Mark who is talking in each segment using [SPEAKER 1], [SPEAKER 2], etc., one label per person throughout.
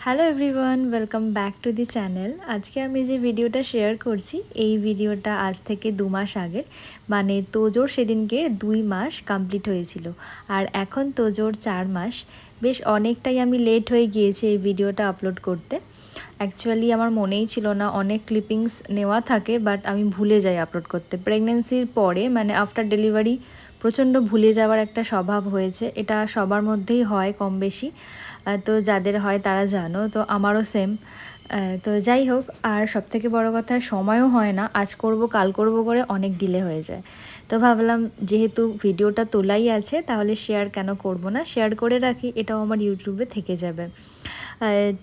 [SPEAKER 1] Hello everyone, welcome back to the channel. আজকে আমি যে ভিডিওটা শেয়ার করছি এই ভিডিওটা আজ থেকে 2 মাস আগের, মানে তোজোর সেদিনকে 2 মাস কমপ্লিট হয়েছিল আর এখন তোজোর 4 মাস। বেশ অনেকটাই আমি লেট হয়ে গিয়েছি এই ভিডিওটা আপলোড করতে। অ্যাকচুয়ালি আমার মনেই ছিল না, অনেক ক্লিপিংস নেওয়া থাকে বাট আমি ভুলে যাই আপলোড করতে। প্রেগনেন্সির পরে মানে আফটার ডেলিভারি প্রচণ্ড ভুলে যাওয়ার একটা স্বভাব হয়েছে, এটা সবার মধ্যেই হয় কম বেশি। তো যাদের হয় তারা জানো, তো আমারও সেম। তো যাই হোক, আর সবথেকে বড় কথা সময়ও হয় না, আজ করব কাল করব করে অনেক ডিলে হয়ে যায়। তো ভাবলাম যেহেতু ভিডিওটা তোলাই আছে তাহলে শেয়ার কেন করব না, শেয়ার করে রাখি, এটাও আমার ইউটিউবে থেকে যাবে।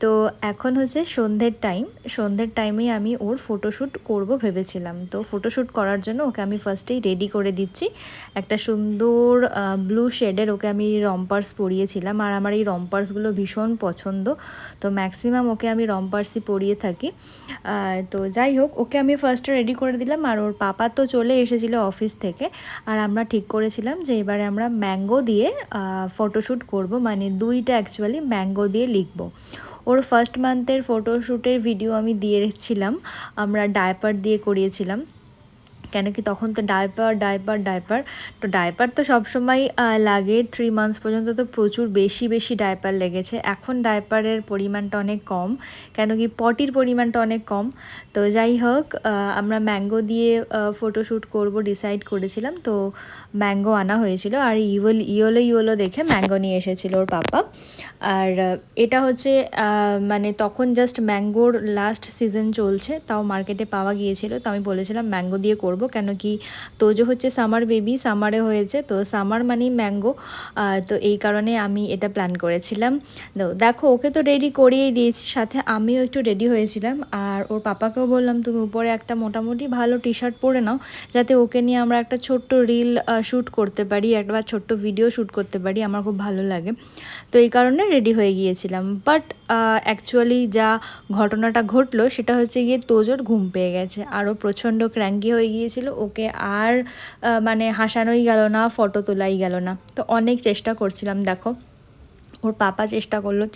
[SPEAKER 1] তো এখন হচ্ছে সন্ধ্যের টাইমেই আমি ওর ফটোশ্যুট করব ভেবেছিলাম। তো ফটোশ্যুট করার জন্য ওকে আমি ফার্স্টেই রেডি করে দিচ্ছি। একটা সুন্দর ব্লু শেডের ওকে আমি রম্পার্স পরিয়েছিলাম, আর আমার এই রম্পার্সগুলো ভীষণ পছন্দ, তো ম্যাক্সিমাম ওকে আমি রম্পার্সই পরিয়ে থাকি। তো যাই হোক, ওকে আমি ফার্স্টে রেডি করে দিলাম, আর ওর পাপা তো চলে এসেছিলো অফিস থেকে। আর আমরা ঠিক করেছিলাম যে এবারে আমরা ম্যাঙ্গো দিয়ে ফটোশ্যুট করব, মানে দুইটা অ্যাকচুয়ালি ম্যাঙ্গো দিয়ে লিখব। ওর ফার্স্ট মান্থের ফটোশ্যুটের ভিডিও আমি দিয়েছিলাম, আমরা ডায়পার দিয়ে করিয়েছিলাম, কেন কি তখন তো ডায়পার তো ডায়পার তো সবসময় লাগে। 3 মান্থস পর্যন্ত তো প্রচুর বেশি ডায়পার লেগেছে। এখন ডায়পারের পরিমাণটা অনেক কম, কেন কি পটির পরিমাণটা অনেক কম। তো যাই হোক, আমরা ম্যাঙ্গো দিয়ে ফটোশ্যুট করব ডিসাইড করেছিলাম। তো ম্যাঙ্গো আনা হয়েছিল, আর ইয়েলো দেখে ম্যাঙ্গো নিয়ে এসেছিল ওর পাপা। আর এটা হচ্ছে মানে তখন জাস্ট ম্যাঙ্গোর লাস্ট সিজন চলছে, তাও মার্কেটে পাওয়া গিয়েছিল। তো আমি বলেছিলাম ম্যাঙ্গো দিয়ে করব, কেন কি তোজো হচ্ছে সামার বেবি, সামারে হয়েছে, তো সামার মানেই ম্যাঙ্গো। তো এই কারণে আমি এটা প্ল্যান করেছিলাম। দেখো, ওকে তো রেডি করিয়েই দিয়েছি, সাথে আমিও একটু রেডি হয়েছিলাম। আর ওর পাপাকেও বললাম তুমি উপরে একটা মোটামুটি ভালো টি শার্ট পরে নাও, যাতে ওকে নিয়ে আমরা একটা ছোট্ট রিল শ্যুট করতে পারি, একটা ছোট্ট ভিডিও শ্যুট করতে পারি, আমার খুব ভালো লাগে। তো এই কারণে রেডি হয়ে গিয়েছিলাম। বাট অ্যাকচুয়ালি যা ঘটনাটা ঘটলো সেটা হচ্ছে গিয়ে তোজোর ঘুম পেয়ে গেছে, আরও প্রচণ্ড ক্র্যাঙ্কি হয়ে গিয়েছিল। ওকে আর মানে হাসানোই গেল না, ফটো তোলাই গেল না। তো অনেক চেষ্টা করছিলাম, দেখো ওর পাপা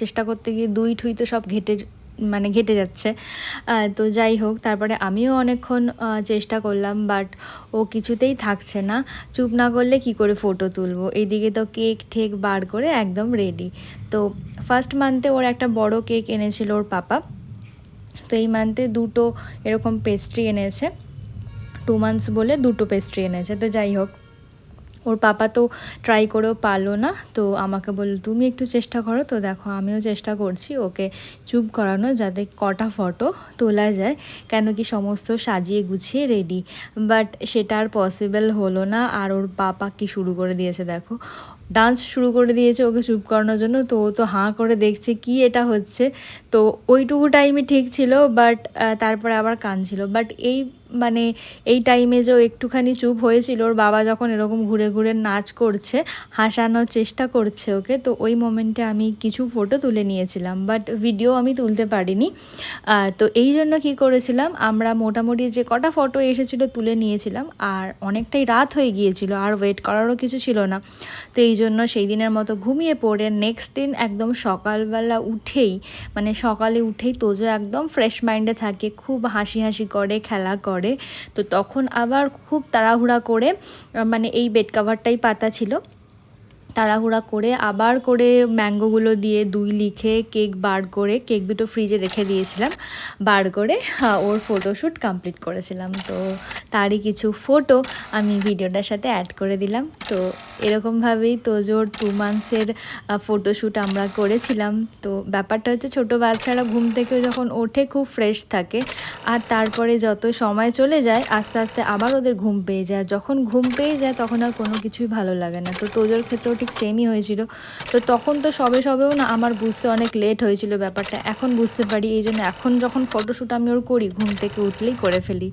[SPEAKER 1] চেষ্টা করতে গিয়ে দুই ঠুই তো সব ঘেটে যাচ্ছে। তো যাই হোক, তারপরে আমিও অনেকক্ষণ চেষ্টা করলাম, বাট ও কিছুতেই থাকছে না। চুপ না করলে কি করে ফটো তুলবো, এইদিকে তো কেক ঠেক বার করে একদম রেডি। তো ফার্স্ট মান্থে ওর একটা বড় কেক এনেছিল ওর পাপা, তো এই মান্থে দুটো এরকম পেস্ট্রি এনেছে। 2 মান্থস বলে দুটো পেস্ট্রি এনেছে। তো যাই হোক, ওর পাপা তো ট্রাই করেও পারলো না, তো আমাকে বললো তুমি একটু চেষ্টা করো। তো দেখো, আমিও চেষ্টা করছি ওকে চুপ করানো, যাতে কটা ফটো তোলা যায়, কেন কি সমস্ত সাজিয়ে গুছিয়ে রেডি। বাট সেটা আর পসিবল হলো না। আর ওর পাপা কি শুরু করে দিয়েছে, দেখো ডান্স শুরু করে দিয়েছে ওকে চুপ করানোর জন্য। তো ও তো হাঁ করে দেখছে কি এটা হচ্ছে। তো ওইটুকু টাইমে ঠিক ছিল, বাট তারপরে আবার কাঁদছিল। বাট মানে এই টাইমে যে ও একটুখানি চুপ হয়েছিল, ওর বাবা যখন এরকম ঘুরে ঘুরে নাচ করছে, হাসানোর চেষ্টা করছে ওকে, তো ওই মোমেন্টে আমি কিছু ফটো তুলে নিয়েছিলাম, বাট ভিডিও আমি তুলতে পারিনি। তো এই জন্য কী করেছিলাম, আমরা মোটামুটি যে কটা ফটো এসেছিলো তুলে নিয়েছিলাম, আর অনেকটাই রাত হয়ে গিয়েছিল, আর ওয়েট করারও কিছু ছিল না। তো এই জন্য সেই দিনের মতো ঘুমিয়ে পড়ে নেক্সট দিন একদম সকালবেলা উঠেই, মানে সকালে উঠেই তোজো একদম ফ্রেশ মাইন্ডে থাকে, খুব হাসি করে, খেলা করে। তো তখন আবার খুব তাড়াহুড়া করে, মানে এই বেড কাভারটাই পাতা ছিল, তাড়াহুড়া করে আবার করে ম্যাঙ্গোগুলো দিয়ে লিখে কেক বার করে, কেক দুটো ফ্রিজে রেখে দিয়েছিলাম, বার করে ওর ফটোশ্যুট কমপ্লিট করেছিলাম। তো তারই কিছু ফটো আমি ভিডিওটার সাথে অ্যাড করে দিলাম। তো এরকমভাবেই তোজোর 2 মান্থসের ফটোশ্যুট আমরা করেছিলাম। তো ব্যাপারটা হচ্ছে, ছোটো বাচ্চারা ঘুম থেকে যখন ওঠে খুব ফ্রেশ থাকে, আর তারপরে যত সময় চলে যায় আস্তে আস্তে আবার ওদের ঘুম পেয়ে যায়। যখন ঘুম পেয়ে যায় তখন আর কোনো কিছুই ভালো লাগে না। তো তোজোর ক্ষেত্রেও ঠিক সেমই হয়েছিল। তো তখন তো সবেও না আমার বুঝতে অনেক লেট হয়েছিল ব্যাপারটা, এখন বুঝতে পারি। এই জন্য এখন যখন ফটোশ্যুট আমি ওর করি, ঘুম থেকে উঠলেই করে ফেলি।